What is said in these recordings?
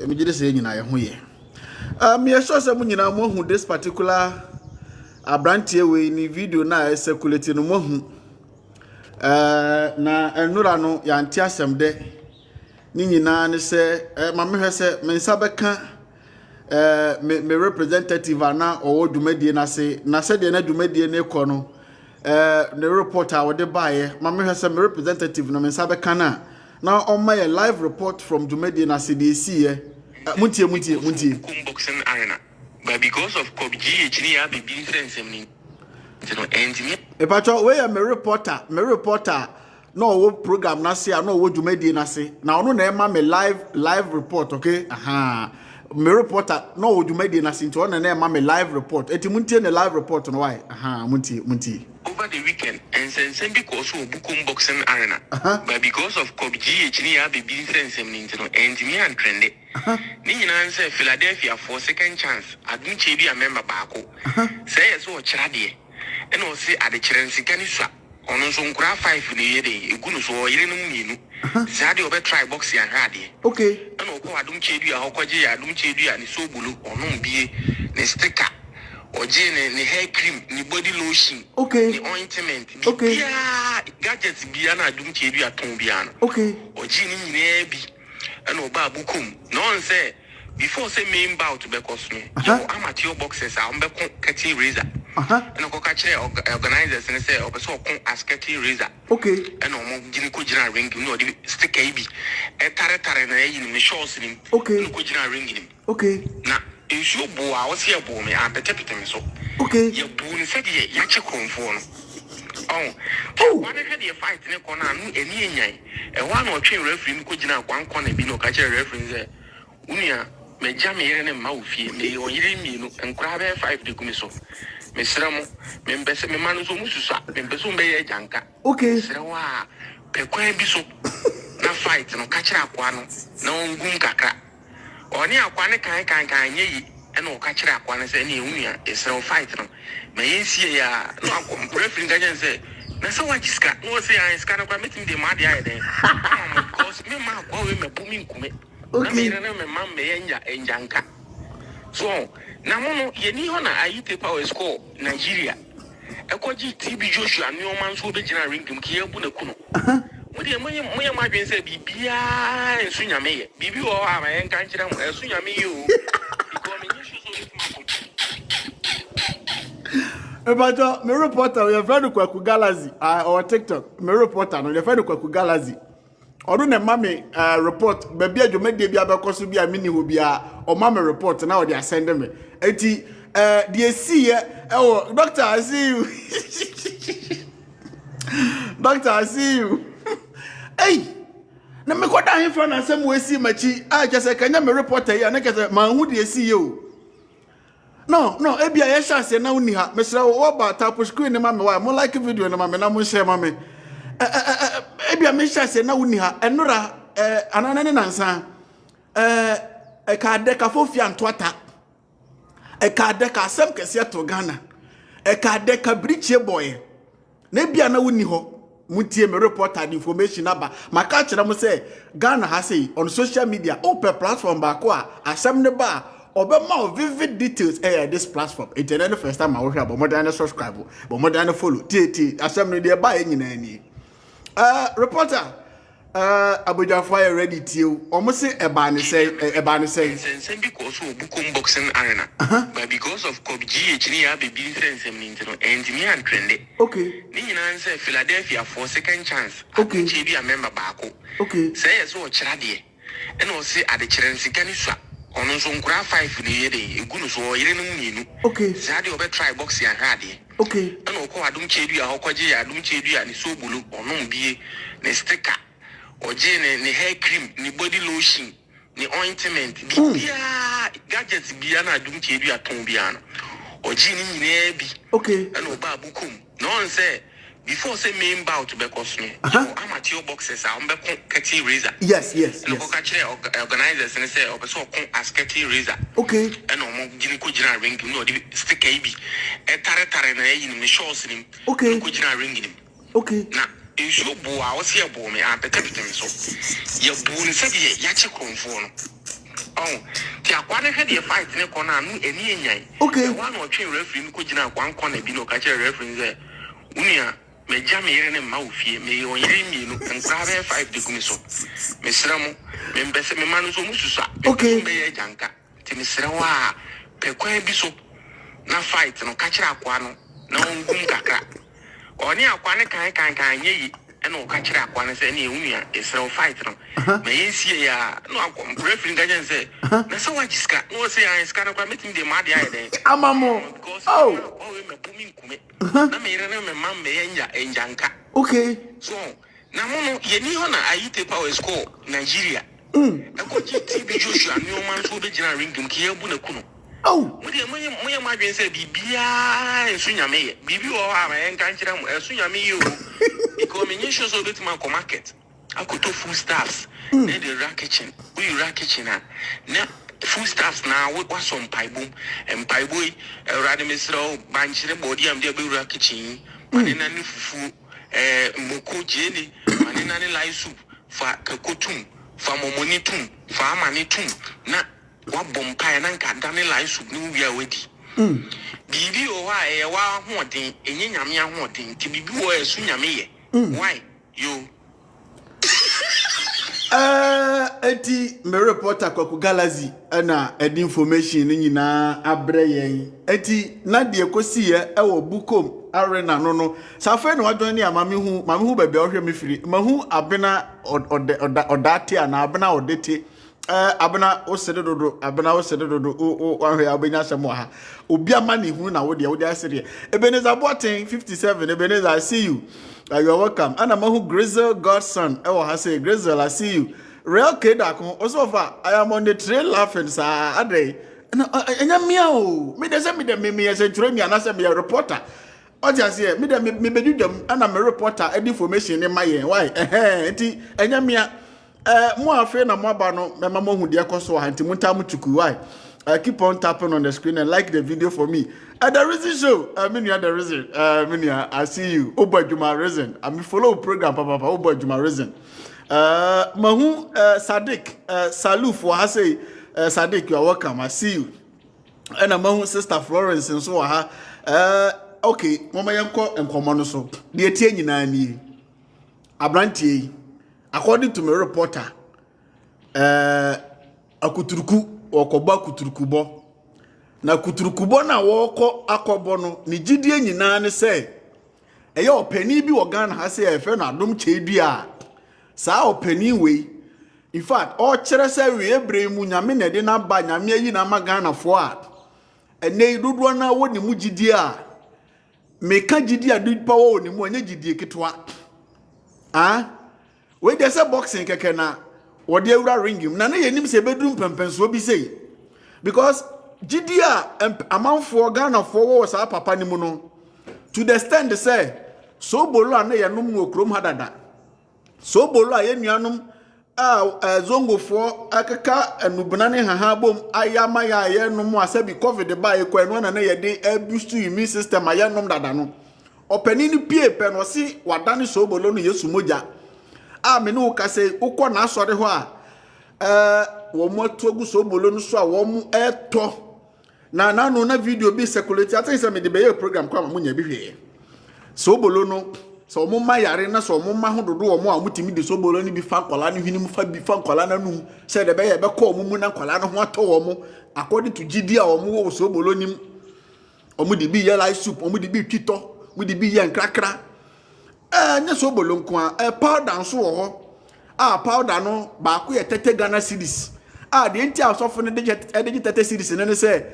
Me just say nyina ye ho ye. Me sure say mu nyina mo hu this particular abrantie we ni video na circulate no mo hu. Na enura no ya nti asem de. Ni nyina ne se ma me hwe se me nsa beka me representative ana owo dwumadie na se de na dwumadie na ekọ no the reporter wo de baaye ma me hwe se me representative no me nsa beka na on my live report from dwumadie na se de see muntie boxing arena but because of GH ya be bi sense ni e pacho we ya me reporter no wo program na se no wo dwumadie na se na ono na e ma me live report okay me reporter no wo dwumadie na se nti ono na e ma me live report eti muntie na live report no why muntie over the weekend and sen because of boxing arena but because of GH ya be bi sense ni and me and trend ni nyina say Philadelphia for second chance Adom Kyei a member baako say yes o kira de e no say ade kire nsika ni sua ono so nkura 5 ni yede egu no so yire no mienu say ade obe try box ya hade okay e no ko Adom Kyei a hokoje ya Adom Kyei a ni so bulu ono mbie ni sticker oje ni hair cream ni body lotion okay ni ointment okay gadgets bia na Adom Kyei a ton bia no okay oje ni nyina bi and oba bukum no one say before say main bout to be cost me amateur boxers am be cutting razor and ko ka kire organizers and say obe so kon as cutting razor okay and omo gini ko gina ring no the sticker bi e tare na yi ni shorts ni okay ko gina ring ni okay na issue bo a wo se bo me a pete me so okay ye bo ni se de ya che konfo no one had a fight in a corner, and any one or two referee could you not one corner be no catch a reference there. Unia, me jammy and a mouthie, me or you and grab a 5 degrees so. Miss Ramo, members me manus mususa, members be a janka. Okay, Serawa, Pequa be so. No fight, no catch up one, no goon kaka. Or near one can ye. And no catch up one as any unia is no fight. May see ya no referring again say. Na so what is got no say I scan up meeting the mad eye there. Because me ma go we me booming kume. Okay. Na me mam me enjanka. So na mono ye ni ho na ayite power score Nigeria. Ekoji TB Joshua ni o man so be gina ring kim ki ebu na kuno. Mo de mo ma dwen say bibia ensu nyame ye. Bibi wo ha ma en kan kira mo ensu nyame ye o. Because me nyi so But me reporter, your friend Kwaku Galaxy, or TikTok, me reporter, no, your friend Kwaku Galaxy. Or do ne mami report, baby, you make the biaba kosu bi a mini will be or mama report now they are sending me. Eti, they see oh, doctor, I see you. Doctor, I see you. Hey, na me kwada hin fra na sem we see machi, just say kanya me reporter here, na kese man who they see you. No, ebia ye chance na uni ha. Mesra wo ba tap screen ni mama wa. Mo like video na mama na mo share mama. Ebia me chance na uni ha. Enura anana ne nansa. Ka de ka fofi antwata. Ka de ka asem kese to Ghana. Ka de ka brichie boy. Na ebia na uni ho. Mutie me reporter the information aba. Maka kira mo say Ghana ha say on social media open platform ba ko a asem ne ba Obama vivid details this platform. It's the first time I will have more than a subscribe, but more than a follow. Assembly there by any. Reporter, Abuja Fire ready to almost say a banner say, Send because of boxing arena. But because of GH ya be bi sense ni and me and trend. Okay. Ni nyina say Philadelphia for second chance. Okay. Adom Kyei a member baako. Okay. Say yes o kira de. And o say ade kire nsika ni sua. Ono so nkura 5 ni yede egu no so yire no mienu okay say ade obe try box ya hade okay and o ko Adom Kyei a hokoje ya Adom Kyei a ni so bulu ono mbie ni sticker oje ni hair cream ni body lotion ni ointment bia gadgets bia na Adom Kyei a ton bia no oje ni nyina bi okay and oba bukum no one say before say main bout to be cost me amateur boxers am be cutting razor yes and ko ka kire organizers and say obe so kon as cutting razor okay and omo gini ko gina ring no the sticker bi e tare na yi ni shorts ni okay ko gina ring ni okay na issue bo a wo se bo me a pete me so ye bo ni se de ya che konfo no Oh, the aquana had a fight in a corner, no, any. Okay. One or two referee could not one corner be no catcher reference there. Unia, me jammy and mouthie, may or me, and grab 5 degrees. Miss Ramo, members, me manus almost. Okay, may a janka. Miss Rawa, Pequa biso. Na fight, no catcher aquano, no boom cacra. Or near aquana can ye. And no catch up one as any unia is so fight. May see ya no referring again say. That's what you got. No say I scan up meeting the mad idea. Amamo. Oh, a booming commit. I made a man may and janka. Okay. So now ye knew I eat a power score Nigeria. I could TV Joshua no man so the general ring him here bunakuno. Oh, my imagine say Bibia and Sunyame, Bibi or I and Kanchram, Sunyame you. Because when you show so bit my market, I could do full staffs. Then the rack kitchen, we rack kitchen now. Full staffs now, what was some pie boom and pie boy, a radimistro, banch the body and the rack kitchen, Maninani fufu, Moko jelly, Maninani light soup, for Kakotum, for Momonitum, for Manitum, not. What bompire and can life should know we are ready. Bibi or why a while haunting, and yamia haunting, to be boy soon yammy. Why you? Eti me reporter kwa Galaxy ana edi information ni na abreye eti na de kosi ye e wo bukom arena no sa fe no wadon ni amami hu bebe ohwe me firi mahu abena odate ana abena odete abena osede dodo o ahwe abenya asemo ha obi amani hu na wo de asere Ebenezer Boaten 57 Ebenezer I see you. You are welcome. And I'm a Grizzle Godson. I say Grizzle, I see you. Real kid, also far. I am on the train laughing, sir. Ade. And I'm meow. Me doesn't me as a train, and as a reporter. I just say, me do them, and I'm a reporter, and information in my end. Why? And I'm here. More afraid of more bano, my mama who dear Koso, and Timuntamu Chuku. Why? Keep on tapping on the screen and like the video for me. The reason show, the reason. I see you. Oba Juma reason. Follow program, Papa. Oba Juma reason. Mahu Sadiq, Saluf, I say Sadiq, you are welcome. I see you. And Mahu sister Florence and so okay, Mama Yanko and Komanoso. The Etienne Nani Abranti, according to my reporter, Akuturuku. Okoba kuturukubo na kuturukubo na woko akobo no ni gidie nyina ne se eye opani bi wo Ghana ha se efe na Adom chedua saa opani we in fact o kire se we ebremu nyame na de na ba nyame ayi na ma Ghana fo a ene dodo na wo ni mu gidie a meka gidie a do pa wo ni mu anya gidie ketwa we dey say boxing keke na wode awura ring him na ye nim se bedum pempenso bi sei because gidia amanfo Ghana fo wo sa papa ni mu no to the stand say so bolo na ye num okrom hadada so bolo ye nuanom zongo fo akaka enubuna ne haha bom ayama ya ye num asabi covid ba ye kwa no na ye de abuse to immune system aye num dada no opani ni pie pe no si wadane so bolo no yesu moja me no ka say ukọ na asọre ho a wo mo togu so bolo no so a wo mu eto na no na video bi circulate atin say me de be program kwa mo nya bi hwe so bolo no so mo ma yare na so mo ma ho dodo wo mo a mutimi de so bolo ni bi fa kwala ni hwini mu fa bi fa kwala na num say de be ye be ko mo mu na kwala no ho ato wo mo according to GD a wo mo wo so bolo nim o mo de bi ye live soup o mo de bi twito mo de bi ye nkrakra nya so bolo nko a powder nso wo ho powder no ba ko ye 30 Ghana cedis de enti asofo ne de 30 cedis ne se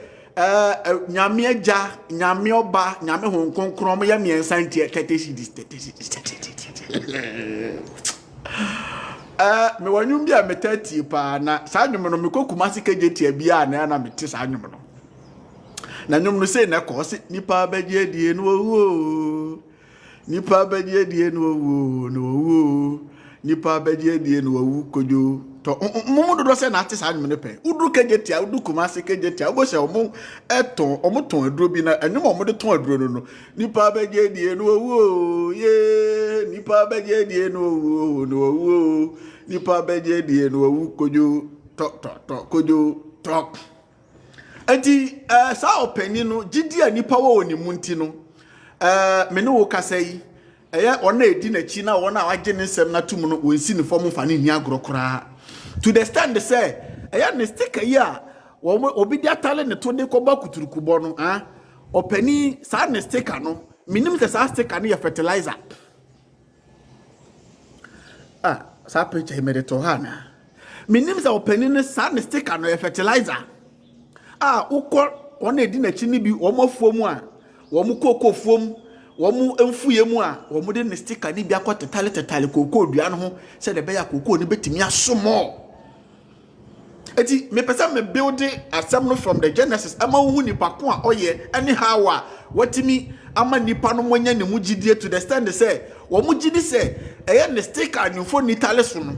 nyame agya nyame oba nyame hon konkron mo ya miensa nti 30 cedis me wanyum bia me 30 pa na sa nyum no me kokuma sika jetia bia na mete sa nyum no na nyum no se na ko se nipa bagye die no wo nipa bagye die no wo nipa bagye die no wo kojo to mumu do se na ate sa nyum ne pe udu kejetia udu kuma se kejetia obo se omo eton omo ton aduro bi na enyum omo de ton aduro no nipa bagye die no wo ye nipa bagye die no wo nipa bagye die no wo kojo kojo talk. Enti sa openi no gidi anipa wo ni munti no me no wo kasa yi ona edi na chi na wona waje ne nsem na tum no wonsi ne fom fa ne hia agorokora to the stand say ne sticker yi a obi dia tale ne to de ko ba kuturukubo no openi sa ne sticker no minim se sa sticker ne ya fertilizer sa picture me de to ha na minim se openi ne sa ne sticker no ya fertilizer ukọ ona edi na chi ni bi wo mofuom a wo mu koko fuom wo mu emfuye mu a wo mu de ne sticker ni bi akọ tetale koko dua no ho se de be ya koko ni betimi asomo eti me pesa me build asem no from the genesis ama hu nipa ko a oye anyhow a watimi ama nipa no monya ne mugidie to the stand say wo mugidi say eye ne sticker anfo ni tale so no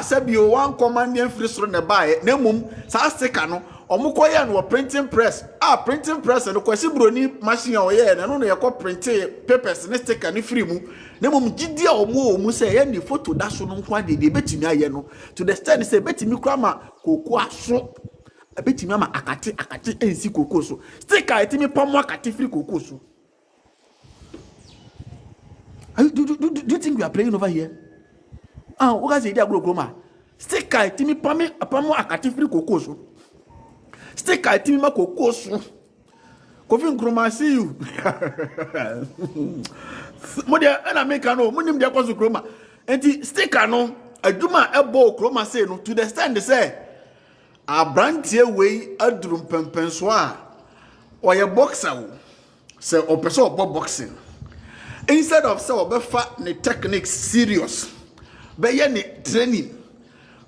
sabi o wan command free soro ne bae na mum sa sticker no omukoye no printing press printing press no kwasi broni machine oye na no ye ko print papers ne sticker ne free mu na mum gidi a omu say ye ni photo da so no nkwa de betimi aye no to the stand say betimi krama koku aso betimi ama akate ensi koku so sticker etimi pamo akate free koku so. Do you think we are playing over here? What guys say they are sticker etimi pamo akate free koku so. Stick at me, Mako so. Coffin Chroma, see you. Modia and Americano, Munim de Apostle Chroma. And the sticker no, a Duma elbow Chroma say no to the stand they say. A brand here way a drum pensoir or a boxer. Say, or person boxing. Instead of so, be fat the techniques serious. Be any training.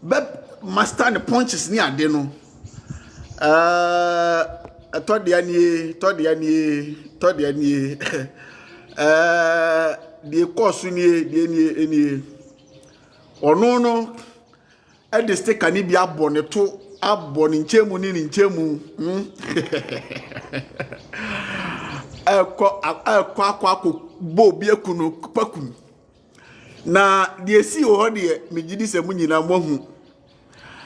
Be master the punches near deno. Todiani the course ni ono the stick can be abon to abon nchemu ni nchemu akwa bo bi ekunu pakun na the see o de megidi se munyina mohu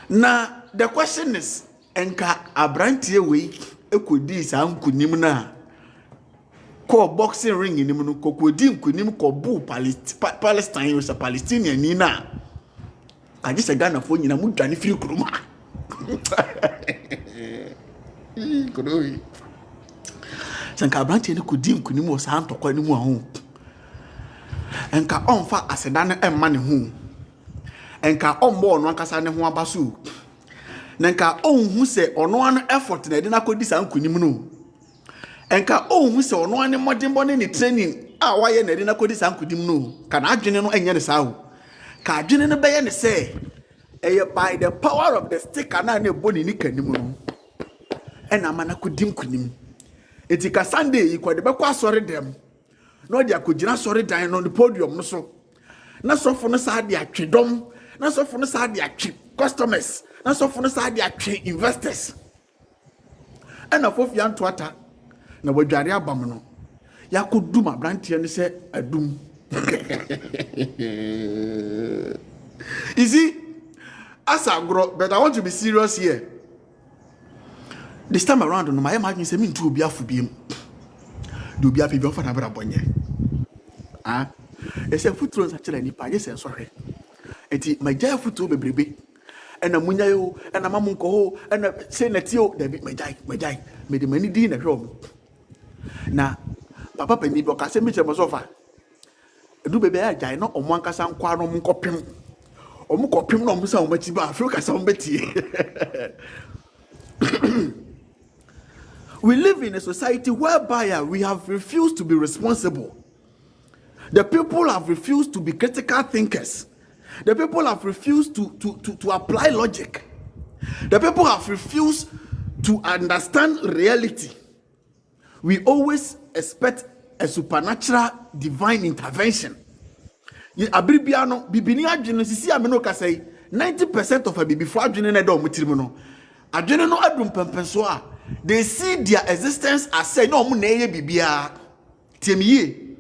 na the question is enka abrantie we ekodi sa nkunim na ko boxing ring nim no kokodi nkunim ko bu Palestine o sa Palestinian ni na kaje se Ghana fo nyina mu dwane firi kuruma kodoi sanka abrantie ne kodi nkunim o sa ntokwa ni mu ahu enka onfa aseda ne emma ne hu enka ombo no ankasa ne ho abaso nanka onhu se ono an effort na de na kodi sa nkunim no enka onhu se ono an modimbo ne training waye na de na kodi sa nkunim no kana adwene no enye ne sawo ka adwene no beye ne se by the power of the stick na na boni ni kanim no ena mana kodi nkunim etika Sunday yi kwade be kwa sori dem no dia kogina sori dan no the podium no so na sofo no sa de atwedom na sofo no sa de atwe customers na sofo no sa de atwe investors ena fofi antoata na wadware abam no yakodum abrantie ne se adum you see as I grow but I want to be serious here this time around no my imagine say me ntu obi afubiem do obi afi bi ofa na bra bonye ese futuro sa kire ni pa ye se sorry enti magya futuro bebrebe ena munya yo ena mamunko ho ena say na tio da bi magya me de mani di na hwom na papa pani bi o ka se me chemo sofa edu bebe ya jai no omo ankasa nkwa no mkopem omo kopem no omo sa omo ti ba afro ka sa omo betie. We live in a society whereby we have refused to be responsible. The people have refused to be critical thinkers. The people have refused to apply logic. The people have refused to understand reality. We always expect a supernatural divine intervention. Abribiano, bibini adwene sisi ameno ka say 90% of a bibi for adwene na do mutirimu no. Adwene no adum pempenso a they see their existence as say no mu na eye bibia. Tiemie.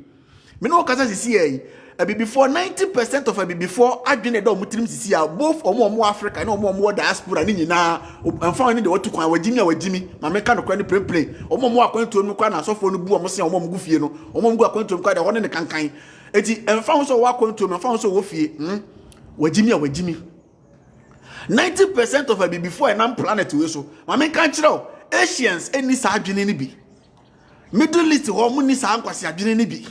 Me no ka say sisi before 90% of before adwene da omutrim sisi a both omo Africa na omo diaspora ni nyina amfa ni de watu kwan wajimi ma meka no kwan ni play omo akwantu no kwa na asofo no bu omo se omo gu fie no omo gu akwantu no kwa de hone ne kankan eti amfa ho so wa akwantu no amfa ho so wo fie wajimi 90% of before an planet we so ma meka kire Asians eni sa adwene ni bi Middle East ho mu ni sa ankwase adwene ni bi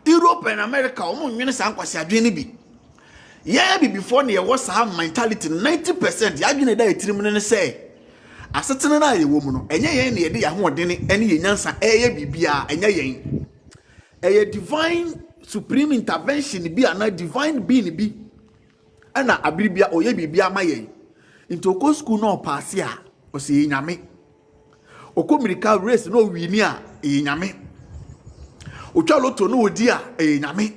Europe and America, almost ankwasi adwene bi. Yeah, before ne was have mentality 90%. Ya adwene da etirim ne say. Asetene na ye wo mu no. Enye yen ne ye de ya hoodene ene ye nyansa eye bibia enye yen. Eye divine supreme intervention bi ana divine being bi. Ana abiribia oye bibia ma yen. Into ko school no pass ya. O se nyame. Okomirika race no wini a nyame. Otwa loto no odi a nyame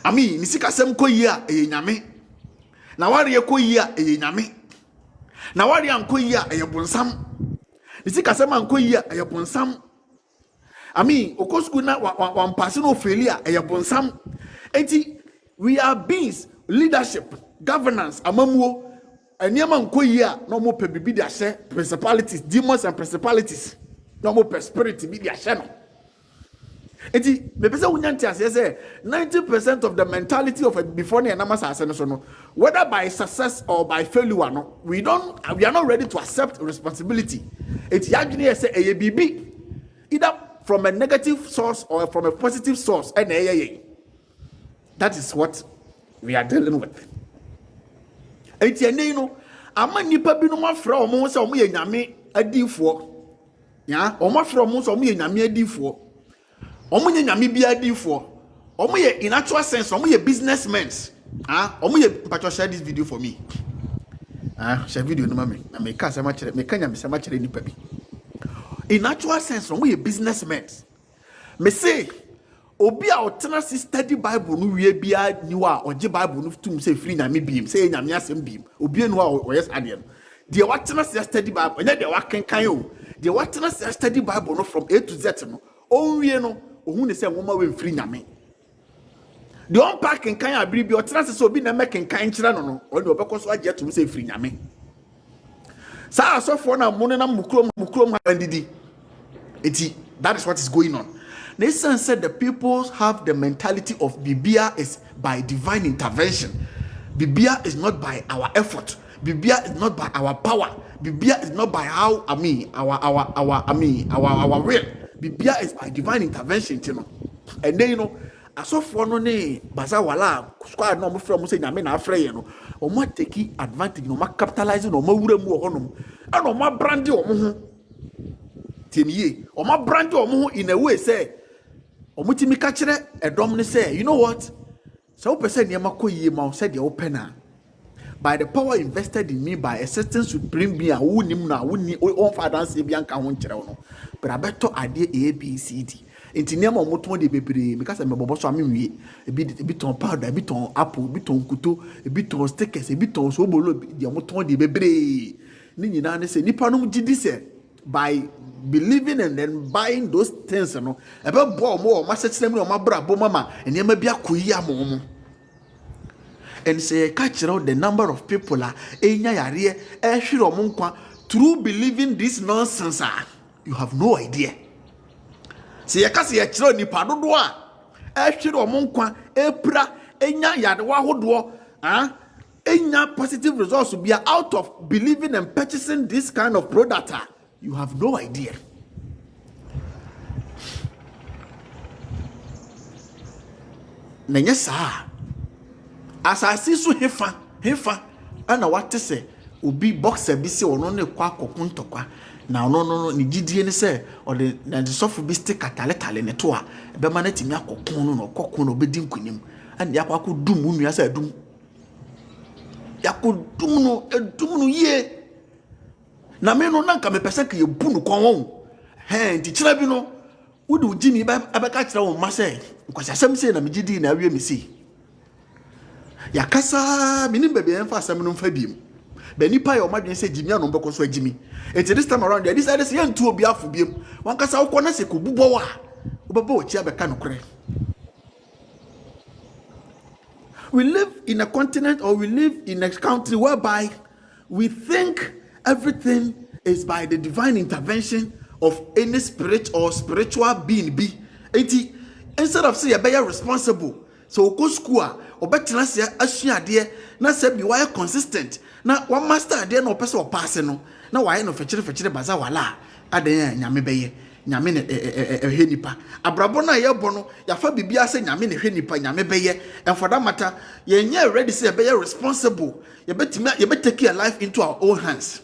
ami nisika sem koyi a nyame na ware koyi a nyame na ware ankoyi a bonsam nisika sem ankoyi a bonsam ami okosku na wan pass no feli a bonsam enti we are beings leadership governance amamuo eniema ankoyi a no mo pebibi de ahye principalities demons and principalities no mo prosperity bi de ahye no. Eti me pesa unyanti say 90% of the mentality of a before ne na masa so no whether by success or by failure no we are not ready to accept responsibility. Eti adwene say eye bibi either from a negative source or from a positive source and that is what we are dealing with. Eti ene no ama nipa bi no mafra omo say omo ye nyame adifo ya omo afra omo say omo ye nyame adifo omo nye nyame bia difo omo ye in actual sense omo ye businessmen omo ye mpacho share this video for me share video no mame na me ka sama kire me ka nyame sama kire nipa bi in actual sense omo ye businessmen me say obi a otena study bible no wie bia niwa oje bible no tum say free nyame biem say nyame asem biem obi enu a oyes ade no de watena study bible nya de wakenkan o de watena study bible no from A to Z no onwie no ohun ne say nwoma we mfiri nyame de on pack kan abiri bi otena se obi na make kan kire no no o de obekoso age atum say mfiri nyame sa asofo na mo na mukrom ha ndidi eti that is what is going on. Nathan said the people have the mentality of Bibia is by divine intervention. Bibia is not by our effort. Bibia is not by our power. Bibia is not by how our will. Bibia is by divine intervention, you know. And then, you know, as of one ne bazawala squad no from say nyame na afre ye no o ma take advantage no ma capitalizing no ma wura mu honum and o ma brand o mo ho temiye o ma brand o mo ho in a way say o mo timi ka kire Adom ne say you know what so person ne ma koyie ma say the opener by the power invested in me by a certain supreme being who nim na woni on father say bi anka ho nkire no but abeto ade ABCD enti nema omoto de bebre because me bobo so amwie ebi ton powder ebi ton apple ebi ton kuto ebi ton stickers ebi ton so bolo de omoto de bebre ni nyina ne say nipa no gidi say by believing and then buying those things no ebe bo mo ma sekere me o ma bra bo mama enema bia koyi amomo and say catch out the number of people enya yare ehwere omo nkwa through believing this nonsense you have no idea. See ya kasi ya chiro ni padodo a ehwere omo nkwa epra enya yare wa hodo enya positive results be out of believing and purchasing this kind of product you have no idea. Nenya sa asasi so hefa ana wate se obi boxer bi se ono ne kwa kokuntokwa na ono ni gidie ne se o de na de sofu bi stick atale ne to a be ma na timi akokun no kokun no obedi nkunim and yakwa ko dum nua sa dum yakodum no ye na me no nanka me pese ka ye bu no kon won nti kira bi no wode ugimi ba abeka kira won ma se nkwasa asem se na me gidi na awie me si yakasa minim bebe enfa asem no mfa biem be nipa ye o madwen se gimi anon beko so agimi enti this time around this side say yentu obi afu biem wankasa wokọ na se ko bubọ wa obebe o chia beka nokre We live in a continent, or we live in a country whereby we think everything is by the divine intervention of any spirit or spiritual being be. Instead of say you're responsible, so go school or better say asua de na say be why consistent. Na one master de no person or pass no. Na why no fetchere baza wala. Ade nyame beye. Nyame ne hwe nipa. Abrabo na ye bo no ya fa bibia say nyame ne hwe nipa nyame beye. And for that matter, ye nya ready say be responsible. You better take your life into our own hands.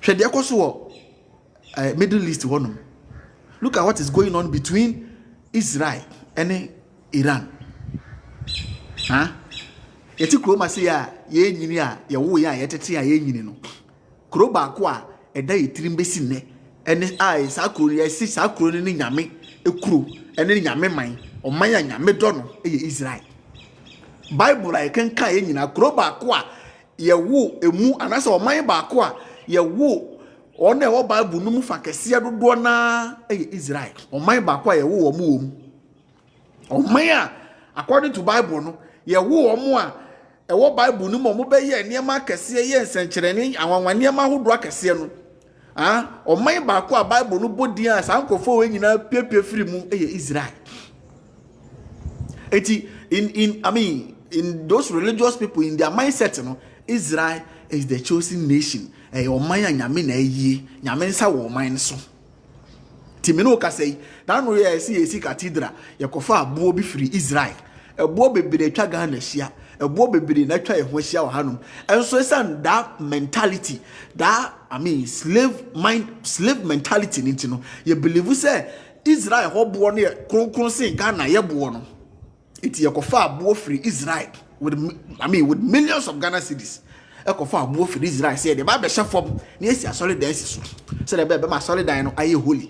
Hwe de akoso Middle East one. Look at what is going on between Israel and Iran. Huh? Yeti kroma se ya ye nyini a ye wo ya yetete a ye nyini no. Kro ba ko a eda yetirim besi ne ene ai sa kro ye si sa kro ni nyame ekuro ene nyame man o man ya nyame do no ye Israel. Bible ai kan ka ye nyina kro ba ko a ye wo emu anase o man ba ko a ye wo one wo Bible no mu fa kese dodo na Israel. O man ba ko a ye wo wo mu. O man a according to Bible no ye wo wo a ewo Bible no mo be ye niam akese ye nsenkyerene awanwa niam ahodo akese no o man ba ko a Bible no bodin a sankofo we nyina piepie firi mu Israel. Eti in those religious people, in their mindset no, Israel is the chosen nation. O man nyame na yi nyame nsa wo man so timino ka say dan no ye see cathedral ye kofa abo bi firi Israel abo bebere twa Ghana hia abo bebere na twa ehwo hia wa hanom enso esan that mentality that slave mentality nti no ye believe say Israel hobo no ye kronkron sin Ghana ye bo no iti ye kofa abo firi Israel with millions of Ghana cedis. Ekofa abo firi Israel say the Bible shafom na esi asole dan esi so say the Bible ma asole dan no aye holy.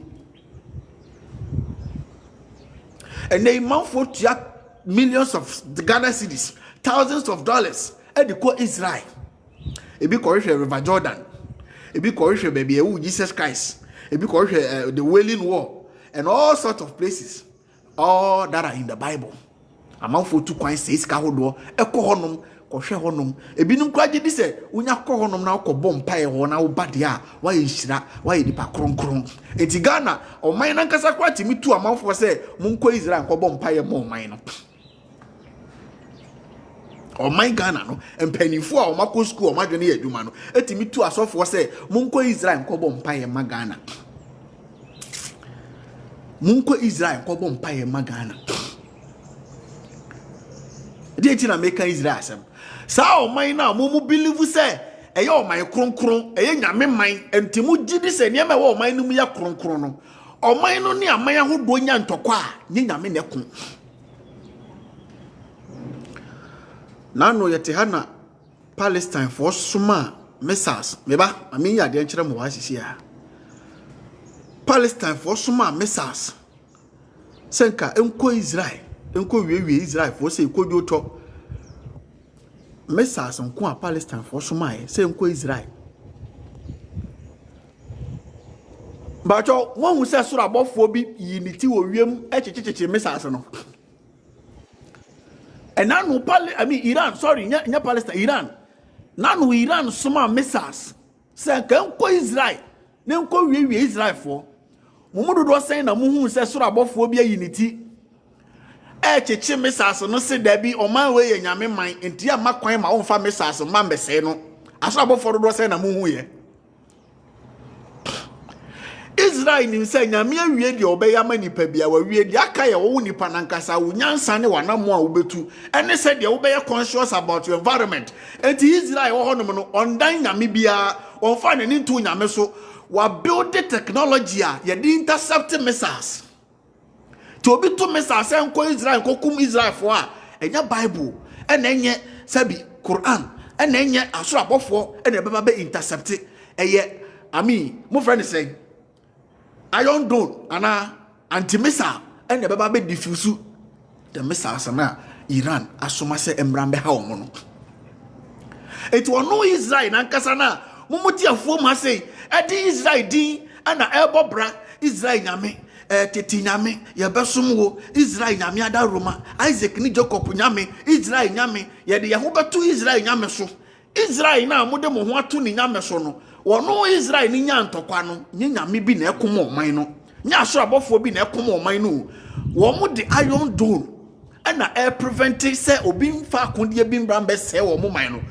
And they amount for millions of Ghana cedis, thousands of dollars at the core Israel. It be correct River Jordan. It be correct baby Jesus Christ. It be correct the Wailing Wall and all sorts of places. All that are in the Bible. Amount for 2 coins says Kahodo, Eko Honum, Koshe Honum. A binum kwaji dise, Unya Kohonum now ko bomb pie or now badia. Why is shira? Why the pakron kron? Etigana or mine and Casaquati me 2 amount for say Munko Israel ko bomb pie more mine. Or my Ghana no and penny for or Mako school or Madony Dumano. Etimi 2 as of for say Munko Israel ko bomb pie Magana. Munko Israel ko bomb pie Magana. Did you make Israel asem? Sao my now mumu believe say eyo my kronkron eye nyame man entimu gidi se niam wo man no ya kronkron no o man no ne aman ahodo nya ntokwa a nye nyame ne ko nano yete hana Palestine for suma missiles meba ami ya de nkyere mo wa hihie a Palestine for suma missiles senka enko Israel enko wie Israel for say kodu to missiles nko a Palestine for suma say enko Israel bacho won hu say soro abofo bi yiniti wo wiem echichichi missiles no and now Iran, sorry, nya Palestine, Iran. Now Iran suma missiles. Say enko Israel. Ne enko wie Israel for. Mumudu do say na muhu say soro abofo bi yiniti chichi missiles no se da bi o man we nyame man enti amakwan ma won fa missiles man be say no aso abofo do say na muhu ye Israel nim say nyame awie de obeya manipa bia wa wie de aka ye wo nipa nankasa wo nyansa ne wanamo a wo betu ene say de obeya conscious about your environment enti Israel wo honom no ondan nyame bia won fa ne ntu nyame so wa build the technology a ye de intercept missiles to be to missiles enko Israel enko kum Israel for a enya Bible ene enye sabi Quran ene enye aso abofo ene beba be intercept eye mo friend say Iron Dome and anti-missile and the baby diffuse the missiles na Iran asoma se emrambe ha omo no it was no Israel and kasana mumuti afo ma say edi Israel din ana elbo bra Israel nyame tete nyame ye besom wo Israel nyame ada Roma Isaac ni Jacob nyame Israel nyame ye de ye ho beto Israel nyame so Israel na mo de mo ho ato ni nyame so no wono Israel ni nya ntokwa no nye nyame bi na ekom oman no nya asorabofo bi na ekom oman no wo mo de Iron Dome na prevent say obi mfa akonde bi mbrambe say wo mo man no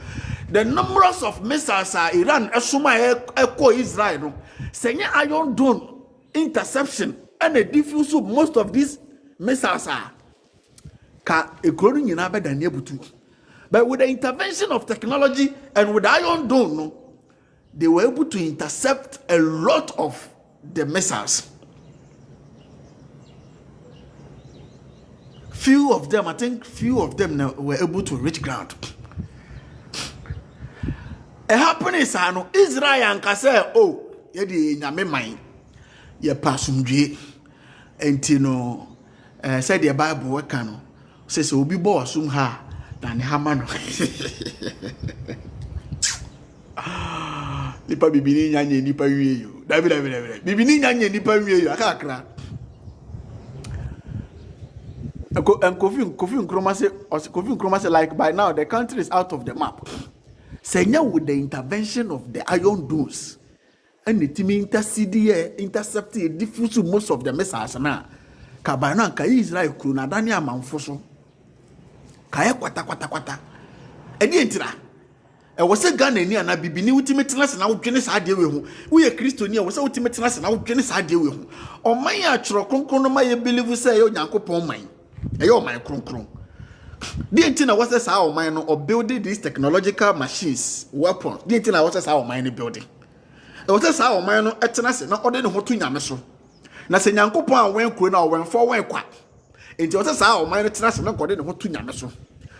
the numbers of missiles Iran esoma eko Israel no say Iron Dome interception and a diffuse of most of these missiles ka ekoro nyina beda na ebutu. But with the intervention of technology and with the Iron Dome no, they were able to intercept a lot of the missiles. Few of them were able to reach ground. A happiness no Israel and kase oh ye di nyame man ye pasumdwe enti no said the Bible weka no say obi bo asum ha na ne hama no nipa bibini nyanye nipa wie yo dabi bibini nyanye nipa wie yo akakra Kofi Nkrumah say like by now the country is out of the map. Senya with the intervention of the Iron Domes and the team intercepted diffuse most of the missiles na ka by now ka Israel kru na dani amanfo so ka ye kwata edi entira e wo se Ghana ni ana bibini ultimate tena na wodwene sa de we hu wo ye Kristoni e wo se ultimate tena na wodwene sa de we hu oman ya tworo kronkron no ma ye believe say ye Onyankopon man e ye oman kronkron. The entire was a how mine or building these technological machines, weapons. The entire was a how mine building. It was a how mine eternal, not ordering what to Yameso. Nasa Yankopon went Kuna went for one quack. It was a how mine eternal, not ordering what to Yameso.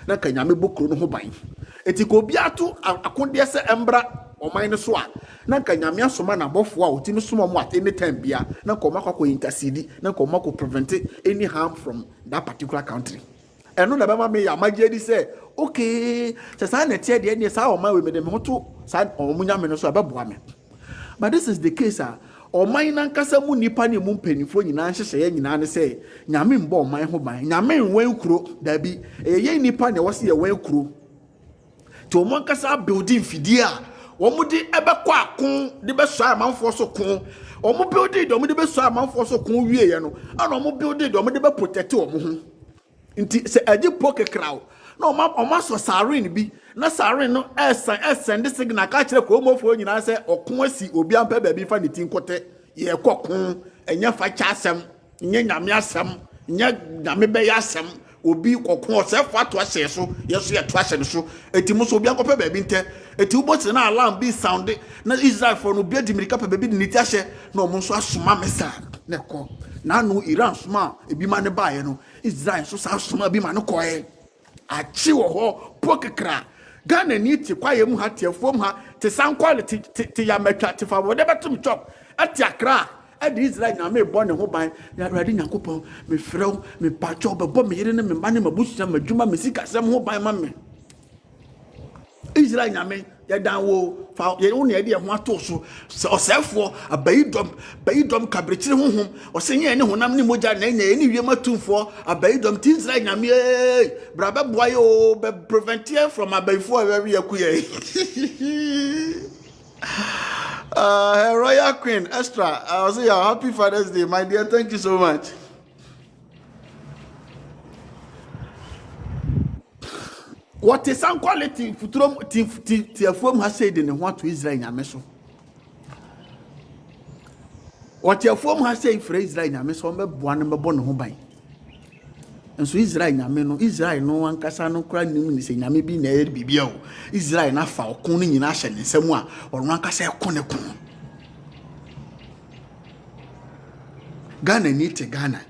Na Kanyami book no buying. It could be a condia embra or minus one. Na Kanyamia Sumana both wow, Timusuma what any time beer, na Komako intercede, na Komako prevent any harm from that particular country. And no Bama may imagine say, okay, Sasana tear the end, how my we made them to side or Munyamino Sababuame. But this is the case, or mine and Casamu Nipani Mumpeni for you answer saying, Nana say, Yamin bomb my home, Yamin well crew, there be a ye Nipani was here well crew. To Moncasa building Fidia, or Mudi Ebaqua Kun, the best Simon for so cool, or Mobility, the best Simon for so cool, and Mobility, the protector. Inti se aje poke crowd no o so sarin bi na sarin no send signal ka kire ko mofo nyina se okon asi obi ampa ba bi fa ne tin kote ye kokon enya fa cha asem nya nyame asem nya nyame be ya asem obi kokon se fa to ahye so yeso ye to ahye so eti mo so obi akopɛ ba bi nte eti uboti na alarm bi sound na Israel for no bi adimirika pa ba bi ni ti ahye na o mo so asoma mesa na ko na no Iran soma ebi ma ne bae no Israel so sa soma bi ma no koe achi wo ho pokekra Ghana ni ti kwaye mu ha tiefom ha te san quality te ya metwa te fa wo de betum chop ati akra adi Israel na me bo ne ho ban ya radi Nyankopon me frew me pacho be bo me yire ne me ma ne mabusu ma dwuma me sika sem ho ban ma me Israel nyame ya dan wo fa ye won ye de ho ato so osefo abayidom kabrechire honhom osenye ne honam ne moja na nya ne wiem atumfo abayidom ti Israel nyame brabe boy o be prevent you from abayfo every yakuye Royal Queen Extra, I was say happy Father's Day my dear, thank you so much. What is some quality futuro ti afuom ha said in what to Israel nyame so. What afuom ha say for Israel nyame so be boa ne mebo ne ho ban. Enso Israel nyame no Israel no ankasa no kra nim ni se nyame bi na e bibia o. Israel na fa okon ni nyina hye ne nsam a oro ankasa e kon ne kon. Ghana ni te Ghana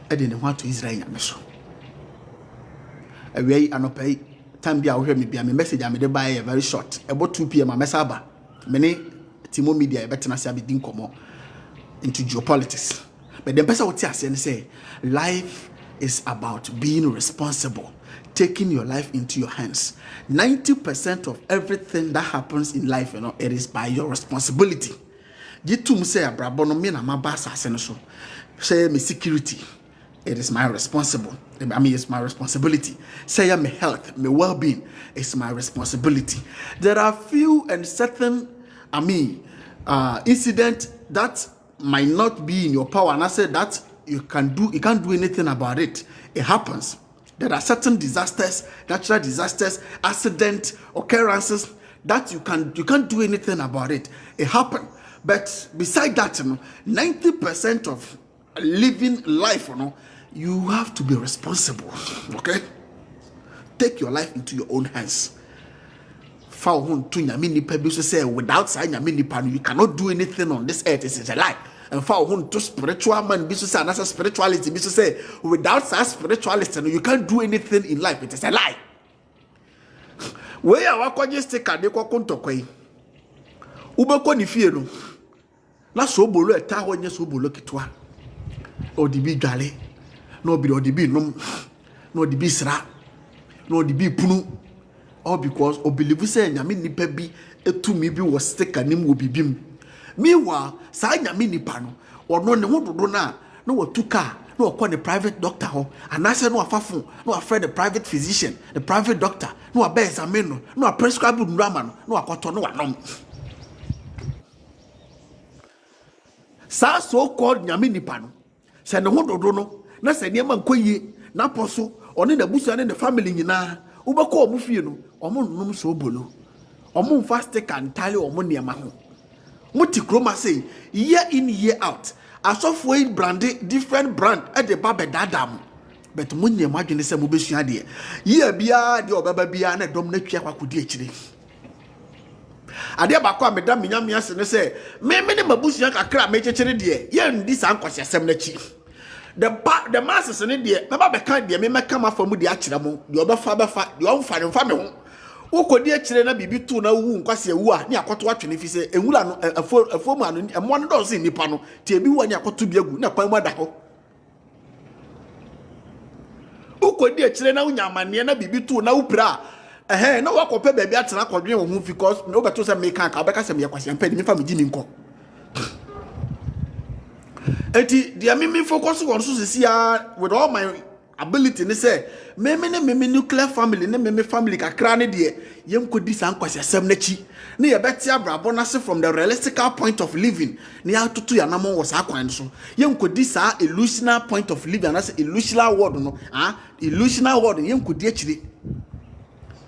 e de ne ho to Israel nyame so. Away anopai time bia wo hwe me bia me message am de buy very short about 2 p.m. amesaba many timo media e betena sia be din komo into geopolitics but the person what ase say life is about being responsible, taking your life into your hands. 90% of everything that happens in life, it is by your responsibility. Jitum say abrabono me na maba asase no so. Say me security. It is my it's my responsibility. Say my health, my well-being, it's my responsibility. There are few and certain, incident that might not be in your power, and I said that you can't do anything about it. It happens. There are certain disasters, natural disasters, accident occurrences that you can't do anything about it. It happened. But beside that, 90% of living life, you have to be responsible. Okay? Take your life into your own hands. Without saying you cannot do anything on this earth. It's a lie. And to spiritual man, spirituality, say without such spirituality, you can't do anything in life. It is a lie. Where are we just take a deco contokwe? Ubeko ni fiero. La sobolo e ta wonye sobolo kitwa. Odibi dwale. No bi odibi nom. No odibi sra. No odibi punu. All because obelieve say nyame nipa bi etumi bi wo stick anim wo bibim. Meanwhile, sa nyame nipa no ono ne ho dodo na watuka na wakɔ the private doctor ho anase no afafo na afrɛ the private physician, the private doctor na waba examine no na prescribe ndurama no na wakɔtɔ no wanom. Sa so called nyame nipa no sɛ ne ho dodo no na sɛ niema nkoyie na poso ɔne na busu ne the family nyina wobɛkɔ ɔmo fie no ɔmo nnom so bolo ɔmo mfa stick antale ɔmo niema ho. Muti kroma say year in year out asofo branded different brand at the babe dadam but munye madwene se mo besua de year bia de obaba bia na dom na twa kwakodi akire ade ba kwa medam nyamia se ne se me ne mabusua kakra me chechire de ye ndi san kwasesem na chi the masses ne de me ba be kan de me meka mafa mu de akire mo de obafa de omfa ne mfa me ho ukodi akire na bibi tu na wu nkwase wu a ne akoto atwene fi se enwura no afomu anu emo no do se nipa no te ebi wu ne akoto biagu na kwan mu da ho ukodi akire na unyamane na bibi tu na upra na wakope baabi atena kodwen wo hu because no beto se me kan ka obeka se me yakwase ampa ni fa me gini nko enti dia me focus on so sia with all my ability ne say me nuclear family ne me family kakra ne de yem kodi san kwase asem na chi ne ye beti abrabo na se from the realistical point of living ne ya tutu ya namon wo sa kwan so yem kodi sa illusional point of living na se illusional world no illusional world yem kodi akire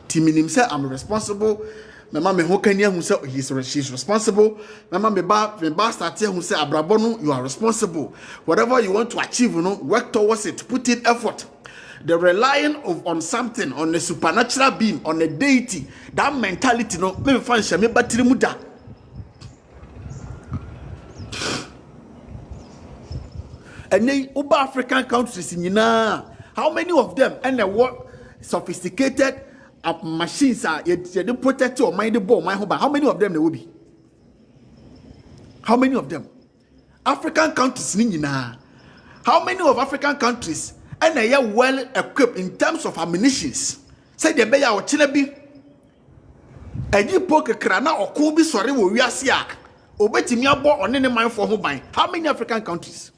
timinim say I'm responsible mama me ho kani ahu say she's responsible mama me ba start ahu say abrabo no you are responsible whatever you want to achieve work towards it, put in effort. The relying on something, on a supernatural being, on a deity, that mentality no me fan shame batiri muda. And then over African countries how many of them and the what sophisticated machines are they protect your mind ball my home, how many of them there will be? How many of them? African countries how many of African countries and they are well equipped in terms of ammunitions? Say they be our chilebi. And you poke a crana or could be sorry we are siak. Obetimi abo on any mind for home. How many African countries?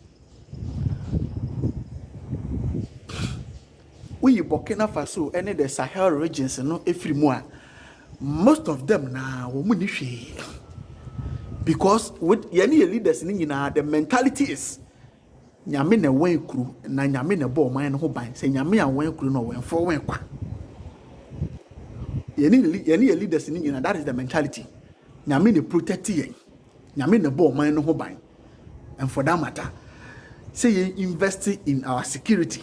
We Burkina Faso and the Sahel regions every more. Most of them now because with any leaders in the mentality is nyame na wen kru na nyame na bo man ho ban se nyame a wen kru no wen for wen kwa yeni leaders ni nyina, that is the mentality. Nyame na protect yen nyame na bo man ho ban, and for that matter say you invest in our security,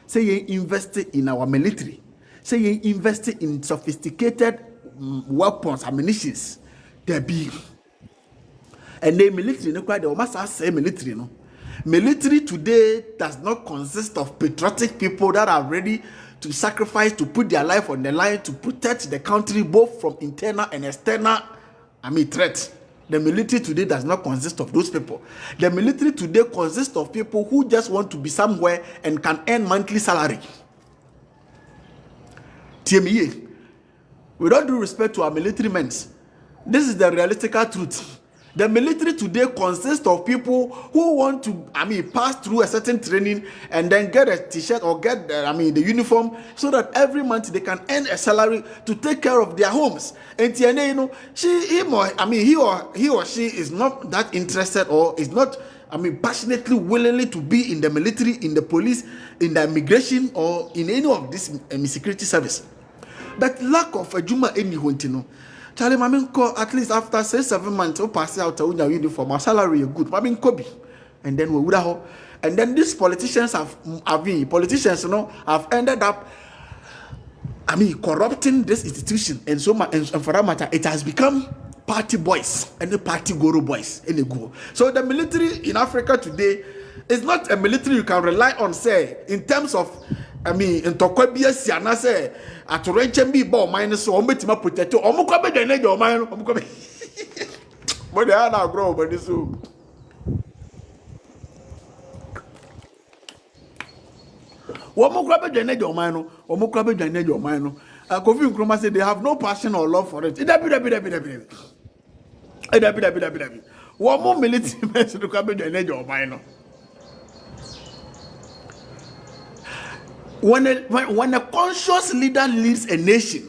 say you invest in our military, say you invest in sophisticated weapons, ammunitions there be. And the military no quite the must say military no. Military today does not consist of patriotic people that are ready to sacrifice, to put their life on the line to protect the country both from internal and external threats. The military today does not consist of those people. The military today consists of people who just want to be somewhere and can earn monthly salary. TME, with all due respect to our military men, this is the realistic truth. The military today consists of people who want to, pass through a certain training and then get a t-shirt or get, the uniform so that every month they can earn a salary to take care of their homes. And you know, he or she is not that interested or is not, passionately, willingly to be in the military, in the police, in the immigration, or in any of this security service. But lack of a juma any know. Charlie, at least after 6-7 months, we pass out a uniform, our salary is good. Kobe, and then we would have, and then these politicians have ended up, corrupting this institution, and so much, and for that matter, it has become party boys and the party guru boys in the go. So the military in Africa today is not a military you can rely on, say, in terms of. In Tokobia Siana say at Renchembi Bow minus so Ometima potato, Omukabe the name of mine, but they are now grow, but this so. Omukabe the name of mine, Omukabe the name of mine. Kofi Nkrumah said they have no passion or love for it. One more military men to come the name of mine. When a conscious leader leads a nation,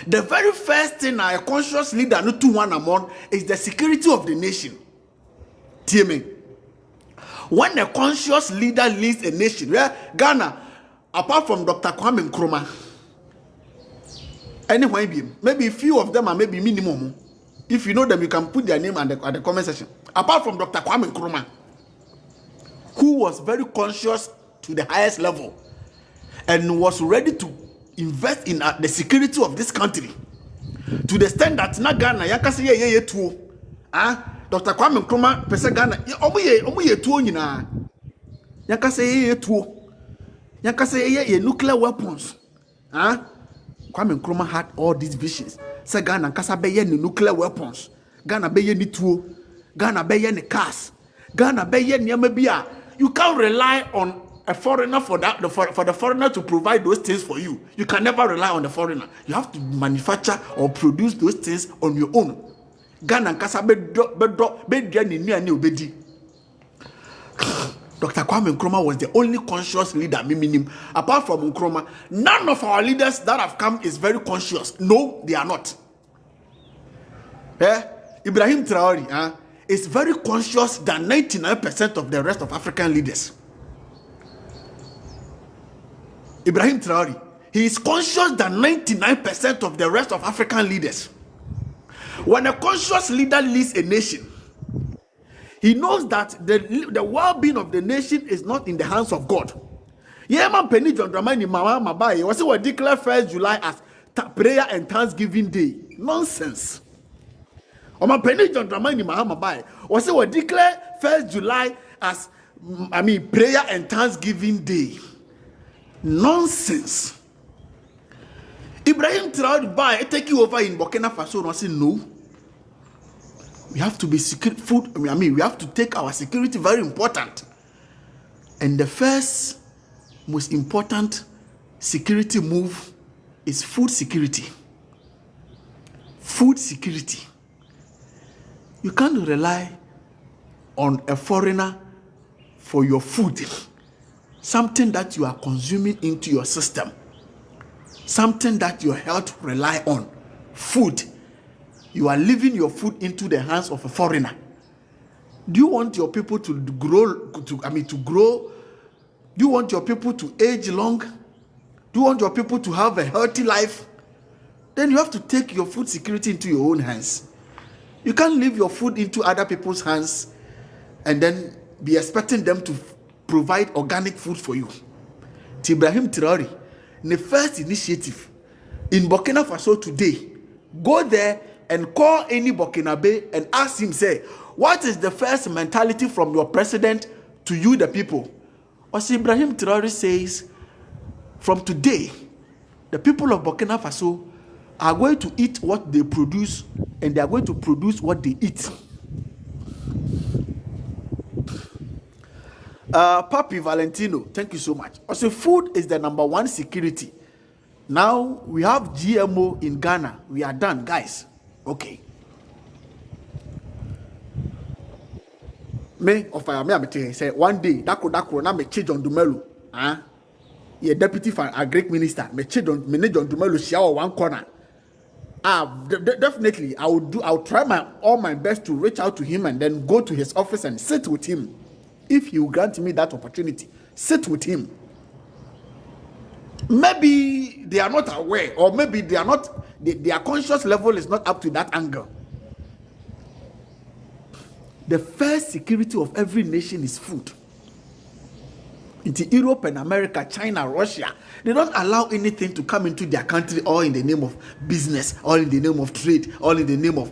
the very first thing a conscious leader need to want among is the security of the nation. Hear me? When a conscious leader leads a nation, Ghana, apart from Dr. Kwame Nkrumah, anyway, maybe a few of them are maybe minimum. If you know them, you can put their name at the comment section. Apart from Dr. Kwame Nkrumah, who was very conscious to the highest level and was ready to invest in the security of this country to the extent that na Ghana yakase ye tuo Dr. Kwame Nkrumah pese Ghana omo ye tuo nyina yakase ye tuo yakase ye nuclear weapons Kwame Nkrumah had all these visions. Say Ghana kasa be ye nuclear weapons, Ghana be ye ni tuo, Ghana be ye ni cars, Ghana be ye ni bia. You can't rely on a foreigner for that, for the foreigner to provide those things for you. You can never rely on the foreigner. You have to manufacture or produce those things on your own. Ghana kasa be obedi. Dr. Kwame Nkrumah was the only conscious leader. Apart from Nkrumah, none of our leaders that have come is very conscious. No, they are not. Ibrahim Traore, is very conscious than 99% of the rest of African leaders. Ibrahim Traore, he is conscious than 99% of the rest of African leaders. When a conscious leader leads a nation, he knows that the well-being of the nation is not in the hands of God. Man, Penny John Dramani Mama Mabai was declare 1st July as prayer and Thanksgiving Day. Nonsense. Oma Penny John Dramani Mahama Bai was declare 1st July as prayer and Thanksgiving Day. Nonsense. Ibrahim Traore Bai take you over in Burkina Faso and say no. We have to be secret food. We have to take our security very important. And the first most important security move is food security. Food security. You can't rely on a foreigner for your food. Something that you are consuming into your system. Something that your health rely on. Food. You are leaving your food into the hands of a foreigner. Do you want your people to grow? To grow? Do you want your people to age long? Do you want your people to have a healthy life? Then you have to take your food security into your own hands. You can't leave your food into other people's hands and then be expecting them to provide organic food for you. Ibrahim Traore, the first initiative in Burkina Faso today, go there and call any Burkinabe and ask him, say, what is the first mentality from your president to you, the people? Or Ibrahim Traore says, from today, the people of Burkina Faso are going to eat what they produce and they are going to produce what they eat. Papi Valentino, thank you so much. Also, food is the number one security. Now we have GMO in Ghana. We are done, guys. Okay. Me of me am say one day dako na me change on Dumelu. Ye deputy for a Greek minister. Me change on me John Dumelu share one corner. Definitely I'll try all my best to reach out to him and then go to his office and sit with him. If he will grant me that opportunity, sit with him. Maybe they are not aware, or maybe they are not, their conscious level is not up to that angle. The first security of every nation is food. Into Europe and America, China, Russia, they don't allow anything to come into their country all in the name of business, all in the name of trade, all in the name of,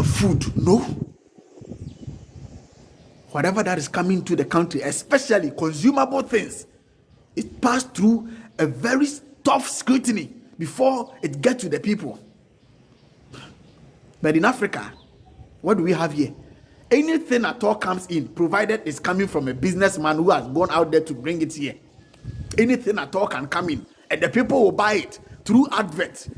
food. No. Whatever that is coming to the country, especially consumable things, it passed through a very tough scrutiny before it gets to the people. But in Africa, what do we have here? Anything at all comes in, provided it's coming from a businessman who has gone out there to bring it here. Anything at all can come in, and the people will buy it through adverts.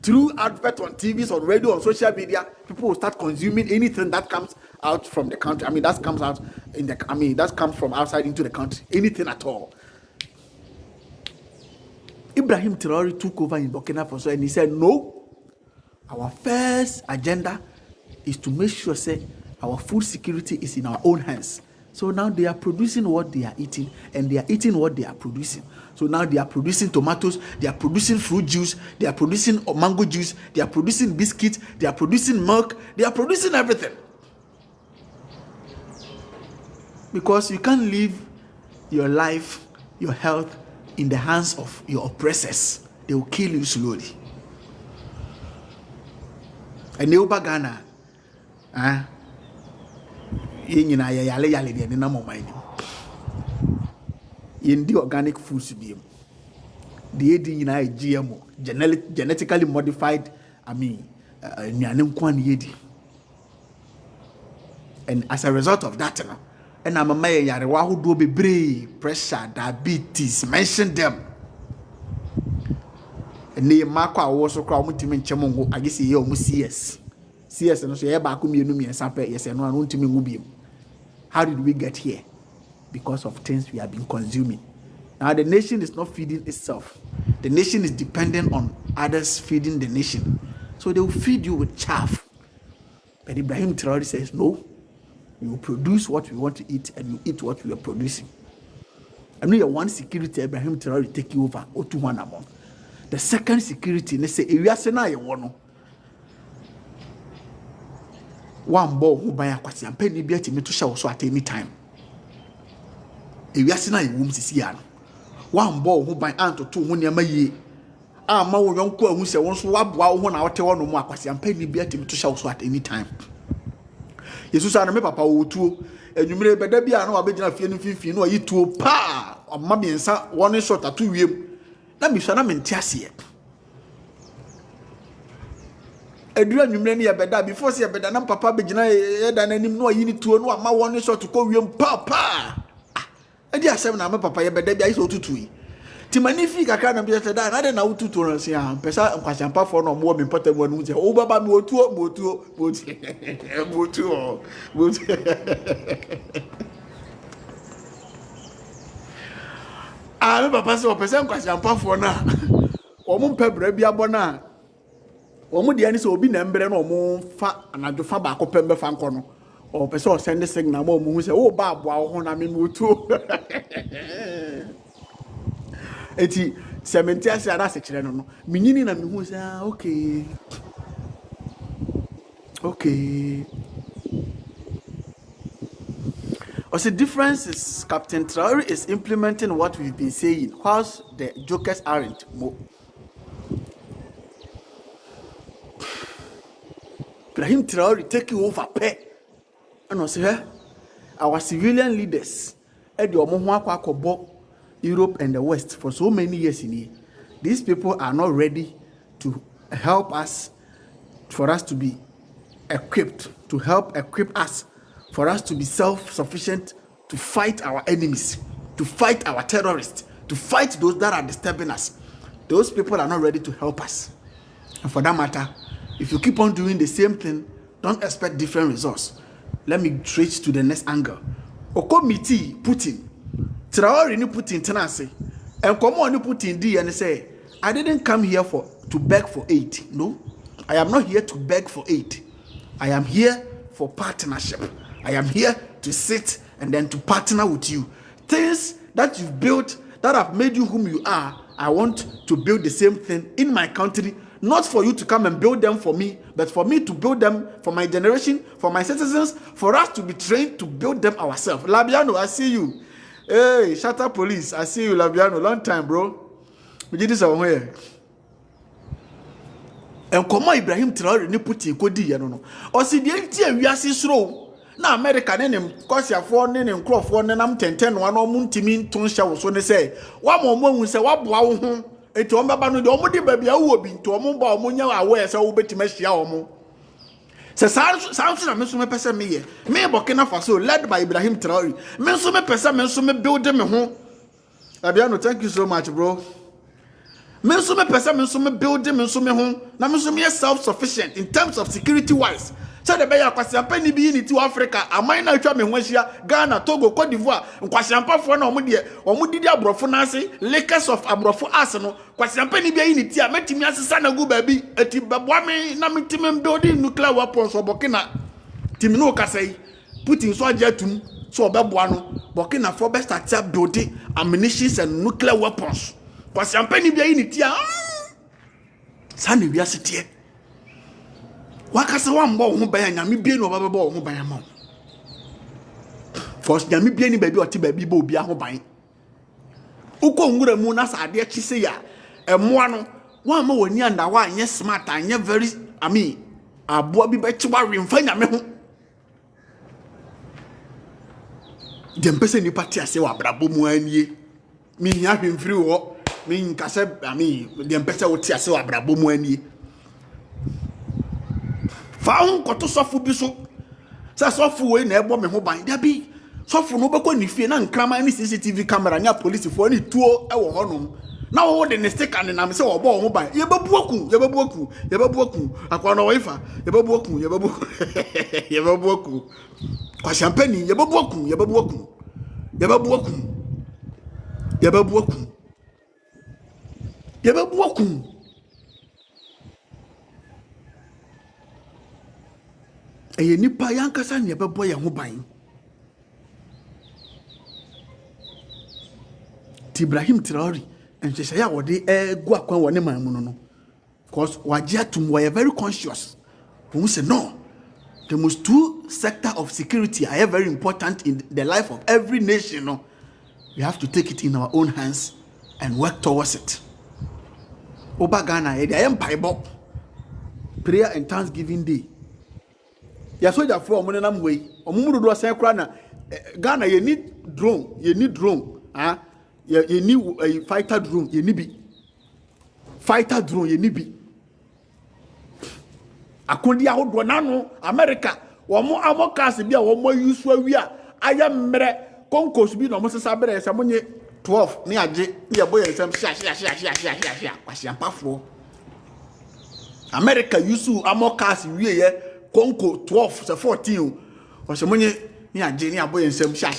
Through advert on TVs, on radio, on social media, people will start consuming anything that comes out from the country. That comes out that comes from outside into the country. Anything at all. Ibrahim Traore took over in Burkina Faso and he said, no, our first agenda is to make sure our food security is in our own hands. So now they are producing what they are eating, and they are eating what they are producing. So now they are producing tomatoes, they are producing fruit juice, they are producing mango juice, they are producing biscuits, they are producing milk, they are producing everything. Because you can't live your life, your health, in the hands of your oppressors. They will kill you slowly. And Neuba Ghana, in the organic foods be the GMO, genetically modified, and as a result of that, and I'm a mayor who do be brave, pressure, diabetes, mention them. And they mark our also crowd in Chamongo, I guess you almost CS. CS and say, Bakum, and Sampe, yes, and one to me. How did we get here? Because of things we have been consuming. Now, the nation is not feeding itself, the nation is dependent on others feeding the nation. So they will feed you with chaff. But Ibrahim Traore says, no. We will produce what we want to eat, and you eat what we are producing. I know your one security, Ibrahim Traore take you over, or 2-1 among. The second security, they say, if you are saying I want one ball who buy a question, and penny be to show so at any time. If you are saying I won't see one ball who buy aunt or 2 when you may. Ma young girl who say once wab wow 1 hour tell no more question, and penny be to show so at any time. Jesus and me papa wo tuo enwumere beda bia na wabegina fie no fifi no yi tuo pa amma miensa one shot atu wiem na mi hwa na mente ase edura enwumere ne ya beda before say beda na papa begina eda na nim no yi ni tuo no amma one shot ko wiem pa edi asem na me papa ye beda bia yi so tutu yi ti manifi kakra na bia seda na de na ututu ran se a pesa nkwashampa for no mo me pata mo nu je o baba mi otuo me papa se o pesa nkwashampa for na o mo mpebra bia bona o mo de ani se obi na mbre na o mo fa anajo fa ba ko pembe fa nko no o pesa o send signal mo hu se o ba aboa ho na me otuo eti cemetery say ada sekire no minyini na mihu say okay also the difference is Captain Traore is implementing what we've been saying whilst the jokers aren't. Ibrahim Traore taking over and I say our civilian leaders e de omo ho akwa Europe and the West for so many years in here. These people are not ready to help us, for us to be equipped, to help equip us, for us to be self-sufficient, to fight our enemies, to fight our terrorists, to fight those that are disturbing us. those people are not ready to help us. And for that matter, if you keep on doing the same thing, don't expect different results. Let me trace to the next angle. Okomiti Putin. Traore ni Putin tenase. And come on Putin di and say, I didn't come here to beg for aid. No, I am not here to beg for aid. I am here for partnership. I am here to sit and then to partner with you. Things that you've built that have made you whom you are, I want to build the same thing in my country. Not for you to come and build them for me, but for me to build them for my generation, for my citizens, for us to be trained to build them ourselves. Labiano, I see you. Hey, shut up, police. I see you, Labiano. Long time, bro. We did this somewhere. And come on, Ibrahim Traore ni Putin kodi ya no. O si die tie wiase sro. Na America ne nem kwasiafo ne nem krofo ne nam tenten no no muntimi ton hye wo so ne say, wa mo hu se wa boa wo ho. Eti ombaba no de omudi babia wo bi nto omba omunya awe se wo betima hia omo. Se sanso na meso me pese me ye. Me Burkina Faso led by Ibrahim Traore. Me so me pese me so me build me ho. Abiano, thank you so much, bro. Me so me pese me so me build me so me ho. Na me so me self sufficient in terms of security wise. So the beya kwasiampa ni bi ni ti Africa, amai na atwa me ho ahia, Ghana, Togo, Cote d'Ivoire, kwasiampa fo na omudidi abrofo na ase, lakers of abrofo ase no, kwasiampa ni bi ni ti a metimi asesa na gu baabi, eti beboa me na metimi building nuclear weapons Burkina. Timi no kasai, Putin so ajetum, so obeboa no, Burkina for best start building ammunitions and nuclear weapons. Kwasiampa ni bi ni ti a sane wi asetie. Wakasa wambo ho ban nyame bie no babebo ho ban ma. First nyame bie ni baabi oti baabi bo obi ho ban. Uko ngura mu na sa de kise ya emoa no wa ma wani anda wa anye smart anye very aboa bi be chiwa remfa nyame ho. Dem pese ni party ase wa brabo mu anie. Mi hia hwemfiri wo. Mi nkase dem pese wo ti ase wa brabo mu anie. Faun koto sofu biso sa sofu we na ebo me ho ban da bi sofu no beko ni fie na nkrama ni CCTV camera nya police fo ni tuo e wo honom na wo de ne stick and na me se wo bo ho ban ye babuaku akwa no wifa ye babuaku kwa champagne ye babuaku Eye nipa yankasa ne bebo ye ho ban. Ibrahim Traore enhwehye ya wode gu akwan wone man mu no. Because wajiatum we are very conscious. We say no. The most two sector of security are very important in the life of every nation. No? We have to take it in our own hands and work towards it. Oba Ghana, I am Bible. Prayer and Thanksgiving Day. Ya soldier from monenam way omumudu do san kra na Ghana you need drone you need a fighter drone you need bi akodi ahodo na no America wo mo amokas bi a wo mo use awi a aya mmere konkos bi no mo sesa bere se monye 12 ne age ne ye boye nsem hia kwasiampafo America use amokas wie ye Konko 12 se 14 o se monye ni age ni aboye nsem hia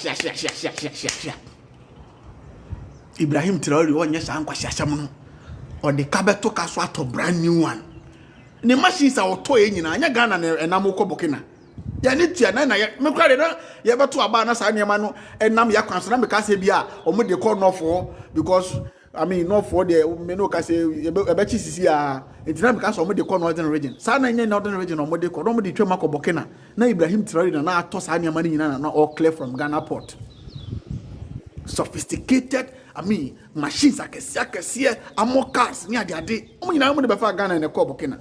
Ibrahim Traore wonye sa ankwasi asem no o de kabeto kaso ato brand new one ne machines a oto ye nyina anya Ghana na enam ko Burkina ya ne tia na me kware na ye beto aba na sa niam no enam ya kwanso na me ka se bia o mo de call no for because no for the me no ka se e be chi sisi a entina me ka so mo de call northern region sa na nya northern region o mo de call no mo de twema ko Burkina na Ibrahim Traore na ato sa niam ni nyina na all clear from Ghana port. Sophisticated machines akese amocars ni ade o nyina mo de be fa Ghana na ko Burkina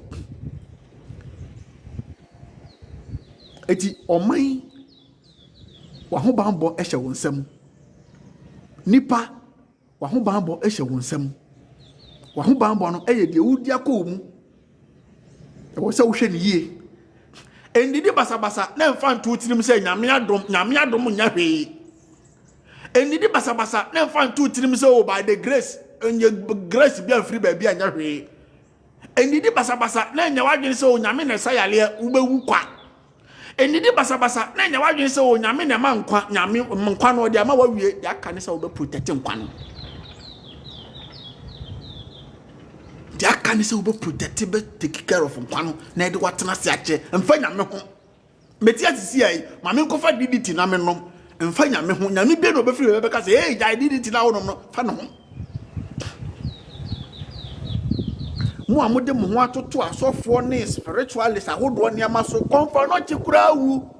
eti oman wa ho bambo ehye wonsam nipa wa ho bambo ehye wonsam wa ho bambo no eye de wudi akomu e wo se wo hwe ni yie endidi basabasa na mfa nto tirim se nyame adom nya hwe endidi basabasa na mfa nto tirim se by the grace grace be free baby anya hwe enidi basabasa na nya wadwene se onyame na sayale ubewu kwa enidi basabasa na nya wadwene se onyame na ma nkwa nyame nkwa no de ama wawie de aka ne se wo be protect nkwa no de aka ne se wo be protect be take care of nkwa no na de watena se ache mfa nyame ho meti asisi ai mame nkofa diditi na me nom mfa nyame ho nyame be no be free be ka se hey jai diditi na wo nom no fa no ho mu amode mu ho atoto asofo ne spiritualist ahodo ne amaso konfa no chikura wu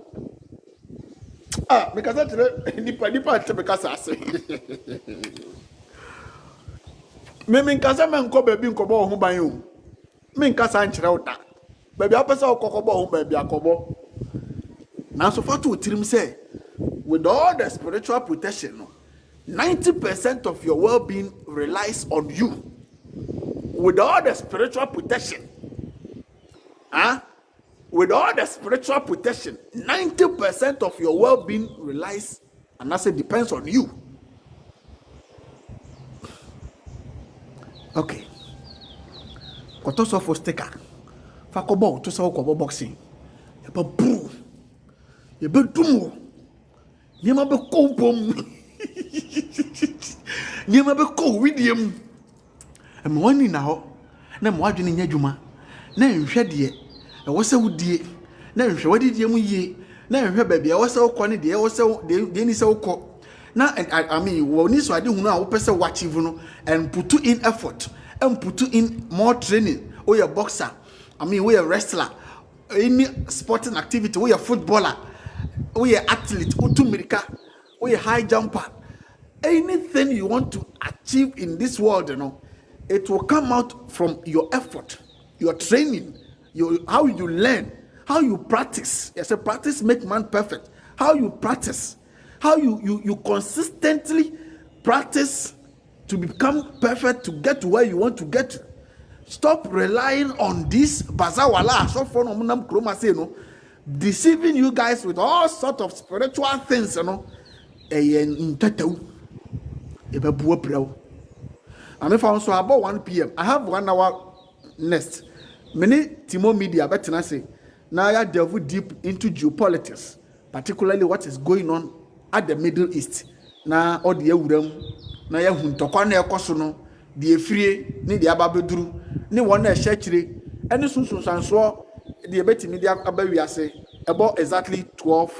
because that nipa te because ase me nkasa me nko ba bi nkobo ho ban o me nkasa nkyere uta ba bi apesa okokobo ho ba bi akobo na so fatu otirim say with all the spiritual protection 90% of your well-being relies on you. With all the spiritual protection, with all the spiritual protection, 90% of your well-being relies, and I say depends on you. Okay. Kotoso for sticker. Fakobo to saw kobo boxing. Yeba boo. Yeba dumo. Yema be ko bom. Yema be ko widium. Em wani na ho na mo adwene nya dwuma na nhwe de e wo se wudie na nhwe wadi die mu yie na nhwe ba bia wo se wo ne de wo se de ni se wo na I mean wo ni so ade hunu a wo pese wo achieve no and put in effort and put in more training. Or you're a boxer, I mean we a wrestler, any sporting activity, we a footballer, we a athlete, we a high jumper, anything you want to achieve in this world, you know, it will come out from your effort, your training, how you learn, how you practice. Yes, a practice make man perfect. How you practice, how you consistently practice to become perfect, to get to where you want to get to. Stop relying on this bazawala so for no kroma say no, deceiving you guys with all sort of spiritual things, you know. I'm also about 1 p.m. I have 1 hour next. Many Timo media better say now I delve deep into geopolitics, particularly what is going on at the Middle East. Na all the ewuram na ya huntokwa na ekoso no the efrie ni the ababeduru ni won na ehakire ene sunsunsanso the betimi dia abawiase about exactly 12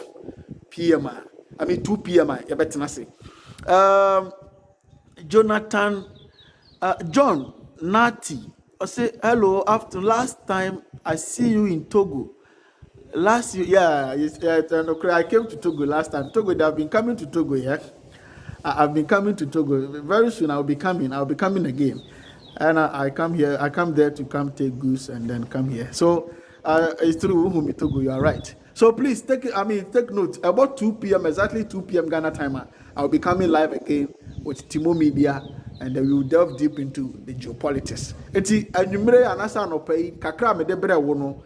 p.m. I mean 2 p.m. ya betina say Jonathan John Nati I say hello after last time I see you in Togo last year. I came to Togo last time. Togo, they have been coming to Togo, yeah. I've been coming to Togo. Very soon I'll be coming again. And I come here, I come there to come take goose and then come here. So it's true, Togo, you are right. So please take note. About 2 p.m., exactly 2 p.m. Ghana time, I'll be coming live again with Timo Media, and then we will delve deep into the geopolitics. Eti anumere anasa no pay kakra me debre wono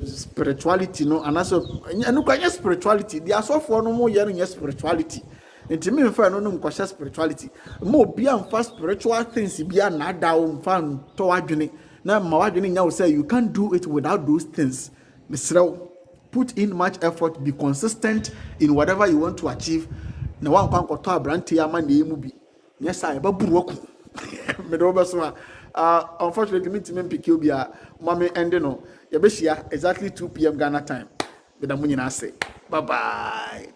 spirituality no anaso enu kwanya spirituality dia asofo no mo yere nya spirituality enti me mfa no mkwasha spirituality mo bia mfa spiritual things bia na da wo mfa to wadwene na ma wadwene nya wo say you can't do it without those things. Misrael, put in much effort, be consistent in whatever you want to achieve. Na wan kwan koto abranti ama na emu bi yes I ba buru oku me do be so unfortunately me team pick obi a mama end no ye be shia exactly 2 p.m. Ghana time. Be da munyina say bye bye.